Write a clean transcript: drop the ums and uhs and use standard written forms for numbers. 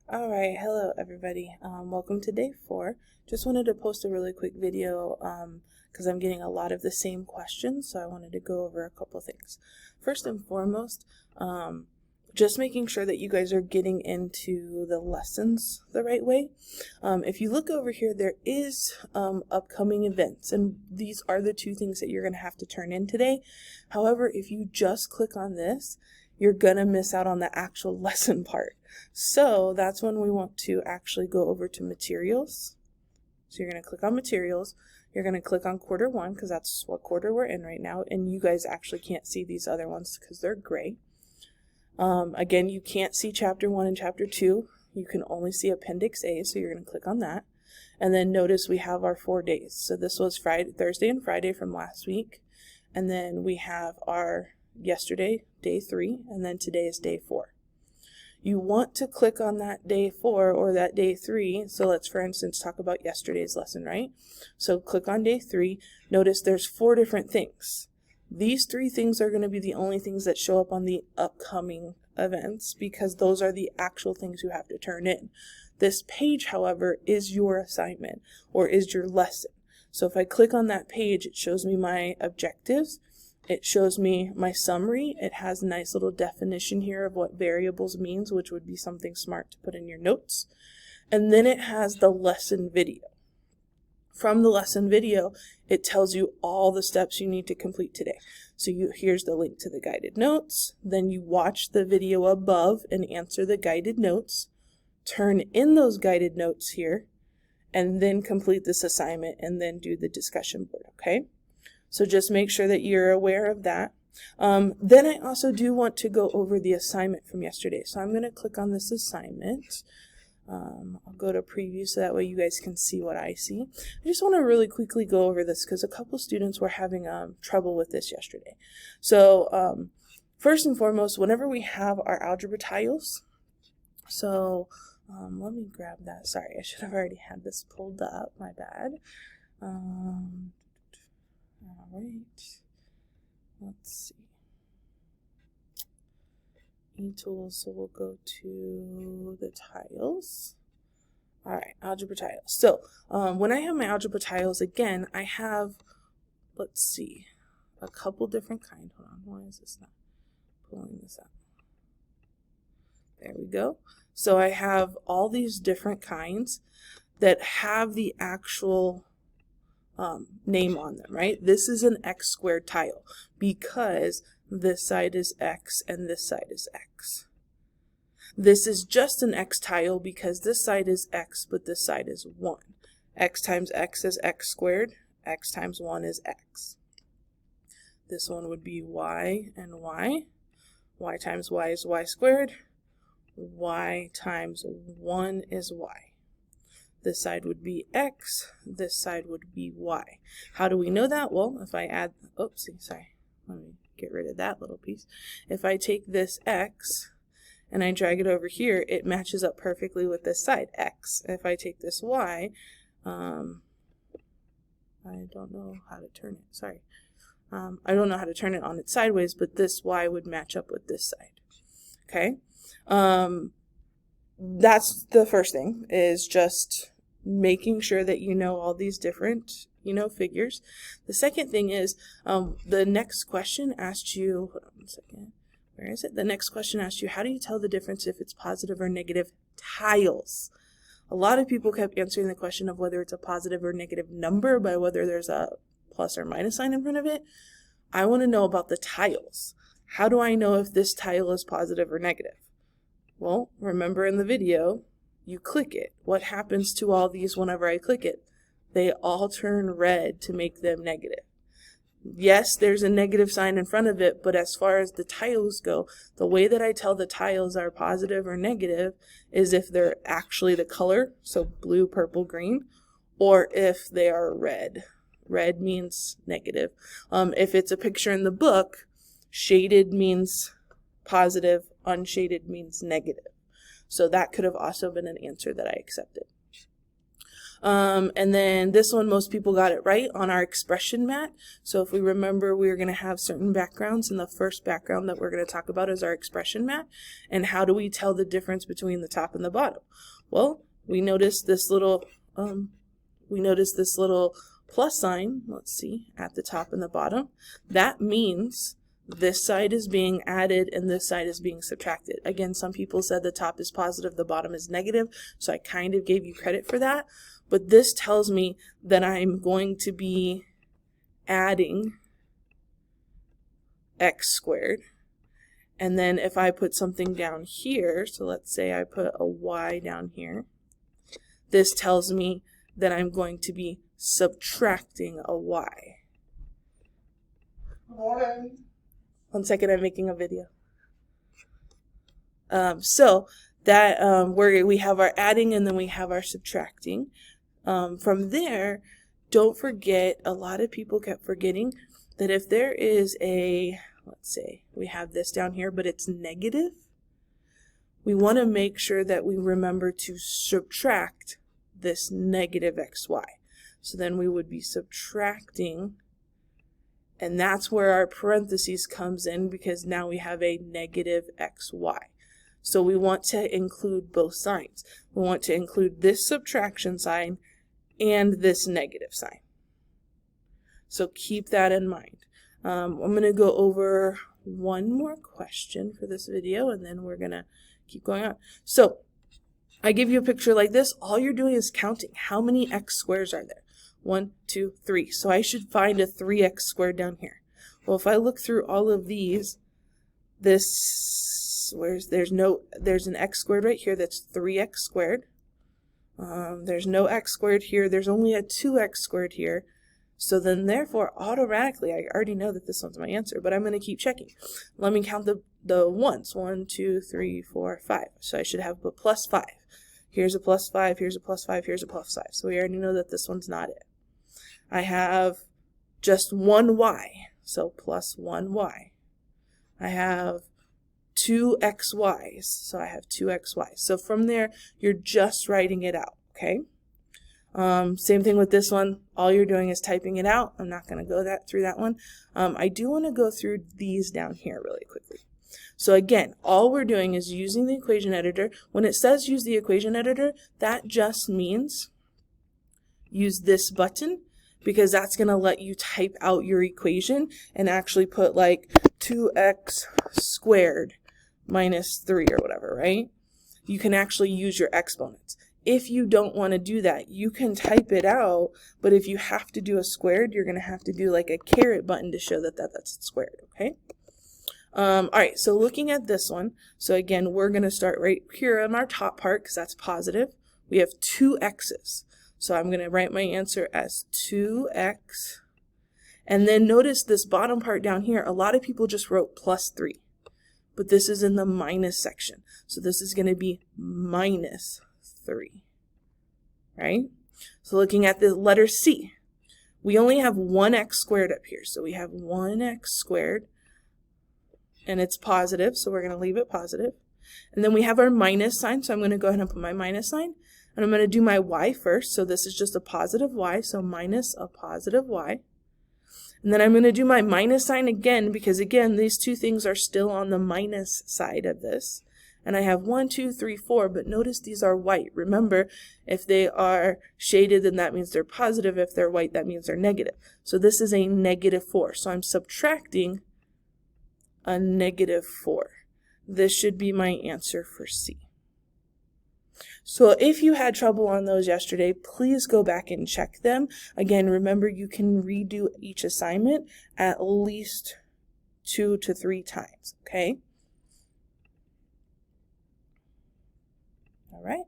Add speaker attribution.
Speaker 1: All right, hello everybody. Welcome to day 4. Just wanted to post a really quick video because I'm getting a lot of the same questions, so I wanted to go over a couple things. First and foremost, just making sure that you guys are getting into the lessons the right way. If you look over here, there is upcoming events, and these are the two things that you're going to have to turn in today. However, if you just click on this, you're going to miss out on the actual lesson part. So that's when we want to actually go over to materials. So you're going to click on materials. You're going to click on quarter 1 because that's what quarter we're in right now. And you guys actually can't see these other ones because they're gray. Again, you can't see chapter 1 and chapter 2. You can only see appendix A. So you're going to click on that. And then notice we have our 4 days. So this was Thursday and Friday from last week. And then we have our yesterday, day 3, and then today is day 4. You want to click on that day 4 or that day 3. So let's, for instance, talk about yesterday's lesson, right? So click on day 3. Notice there's 4 different things. These 3 things are going to be the only things that show up on the upcoming events because those are the actual things you have to turn in. This page, however, is your assignment or is your lesson. So if I click on that page, it shows me my objectives. It shows me my summary. It has a nice little definition here of what variables means, which would be something smart to put in your notes. And then it has the lesson video. From the lesson video, it tells you all the steps you need to complete today. So here's the link to the guided notes. Then you watch the video above and answer the guided notes. Turn in those guided notes here, and then complete this assignment and then do the discussion board, okay? So just make sure that you're aware of that. Then I also do want to go over the assignment from yesterday. So I'm going to click on this assignment. I'll go to preview so that way you guys can see what I see. I just want to really quickly go over this because a couple students were having trouble with this yesterday. So first and foremost, whenever we have our algebra tiles, so let me grab that. Sorry, I should have already had this pulled up. My bad. All right, let's see. E-tools, so we'll go to the tiles. All right, algebra tiles. So when I have my algebra tiles, again, I have, let's see, a couple different kinds. Hold on, why is this not pulling this up? There we go. So I have all these different kinds that have the actual name on them, right? This is an x squared tile because this side is x and this side is x. This is just an x tile because this side is x, but this side is 1. X times x is x squared. X times 1 is x. This one would be y and y. Y times y is y squared. Y times 1 is y. This side would be x, this side would be y. How do we know that? Well, if I add, oopsie, sorry, let me get rid of that little piece. If I take this x and I drag it over here, it matches up perfectly with this side, x. If I take this y, I don't know how to turn it, sorry. I don't know how to turn it on its sideways, but this y would match up with this side, okay? That's the first thing, is just making sure that you know all these different, figures. The second thing is the next question asked you, hold on one second, where is it? The next question asked you, how do you tell the difference if it's positive or negative tiles? A lot of people kept answering the question of whether it's a positive or negative number by whether there's a plus or minus sign in front of it. I want to know about the tiles. How do I know if this tile is positive or negative? Well, remember in the video, you click it. What happens to all these whenever I click it? They all turn red to make them negative. Yes, there's a negative sign in front of it, but as far as the tiles go, the way that I tell the tiles are positive or negative is if they're actually the color, so blue, purple, green, or if they are red. Red means negative. If it's a picture in the book, shaded means positive, unshaded means negative. So that could have also been an answer that I accepted. And then this one, most people got it right on our expression mat. So if we remember, we're going to have certain backgrounds, and the first background that we're going to talk about is our expression mat. And how do we tell the difference between the top and the bottom? Well, we notice this little plus sign, let's see, at the top and the bottom. That means this side is being added and this side is being subtracted. Again, some people said the top is positive, the bottom is negative, so I kind of gave you credit for that. But this tells me that I'm going to be adding x squared. And then if I put something down here, so let's say I put a y down here, this tells me that I'm going to be subtracting a y.
Speaker 2: Morning.
Speaker 1: 1 second, I'm making a video. So that where we have our adding and then we have our subtracting. From there, don't forget, a lot of people kept forgetting that if there is a, let's say we have this down here, but it's negative, we want to make sure that we remember to subtract this negative xy. So then we would be subtracting, and that's where our parentheses comes in, because now we have a negative xy. So we want to include both signs. We want to include this subtraction sign and this negative sign. So keep that in mind. I'm going to go over one more question for this video, and then we're going to keep going on. So I give you a picture like this. All you're doing is counting. How many x squares are there? 1, 2, 3. So I should find a 3x squared down here. Well, if I look through all of these, there's an x squared right here. That's 3x squared. There's no x squared here. There's only a 2x squared here. So then therefore, automatically, I already know that this one's my answer, but I'm going to keep checking. Let me count the ones. 1, 2, 3, 4, 5. So I should have a plus 5. Here's a plus 5, here's a plus 5, here's a plus 5. So we already know that this one's not it. I have just one y, so plus 1y. I have 2 xy's, so I have 2 xy's. So from there, you're just writing it out, okay? Same thing with this one. All you're doing is typing it out. I'm not going to go through that one. I do want to go through these down here really quickly. So again, all we're doing is using the equation editor. When it says use the equation editor, that just means use this button, because that's going to let you type out your equation and actually put like 2x squared minus 3 or whatever, right? You can actually use your exponents. If you don't want to do that, you can type it out, but if you have to do a squared, you're going to have to do like a caret button to show that that's squared, okay? All right, so looking at this one, so again, we're going to start right here on our top part because that's positive. We have 2 x's. So I'm going to write my answer as 2x. And then notice this bottom part down here, a lot of people just wrote plus 3. But this is in the minus section. So this is going to be minus 3. Right? So looking at the letter C, we only have 1x squared up here. So we have 1x squared. And it's positive, so we're going to leave it positive. And then we have our minus sign, so I'm going to go ahead and put my minus sign. And I'm going to do my y first, so this is just a positive y, so minus a positive y. And then I'm going to do my minus sign again, because again, these two things are still on the minus side of this. And I have 1, 2, 3, 4, but notice these are white. Remember, if they are shaded, then that means they're positive. If they're white, that means they're negative. So this is a negative 4, so I'm subtracting a negative 4. This should be my answer for C. So if you had trouble on those yesterday, please go back and check them. Again, remember you can redo each assignment at least 2 to 3 times, okay? All right.